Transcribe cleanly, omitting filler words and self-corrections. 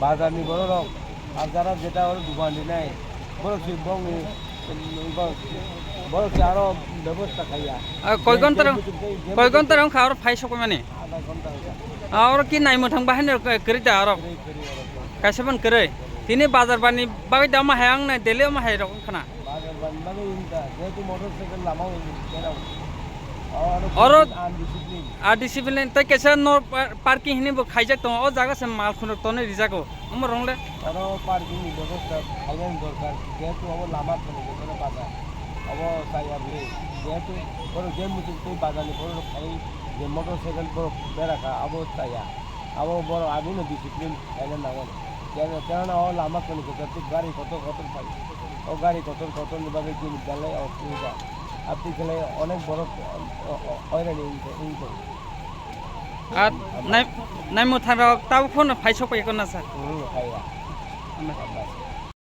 বাজার নি বড় রকম আর যারা যেটা ওর দোকান নাই বড় শিবং বড় আরো ব্যবস্থা খাইয়া কয় ঘন্টা খাওয়ার ফাইস মানে আধা ঘন্টা আর কি নাই মথাং বাহানি করি দা আর কাইসাবান করে তিনি বাজার বানি বাকি দাম হায়াং নাই দেলে মা হাই রকম খানা বাজার বান্ধানো ইনটা যেহেতু মোটরসাইকেল লামাও কেরাও और আনডিসিপ্লিন डिसिप्लिन तक कैसे नो पार्किंग हिनी बो खाइजा तो ओ जागा से माल खुन तो ने रिजाको हम रंगले আরো পার্কিং ব্যবস্থা ফাইনাল দরকার যেহেতু আমার লামার কোনো যেখানে বাজার আবার তাই আপনি যেহেতু বড় যে মুতুক তুই বাজারে বড় খাই যে মোটরসাইকেল বড় বেড়াকা আবার তাই আবার বড় আমি না ডিসিপ্লিন ফাইনাল না বলে কেননা ও লামা কোনো করতে গাড়ি কত পাই ও গাড়ি কত নিভাবে কি গেলে অসুবিধা আপনি গেলে অনেক বড় হয়রানি ইনকম আর নাই নাই মথার তাও ফোন ফাইসো পাই কোনা স্যার খাইয়া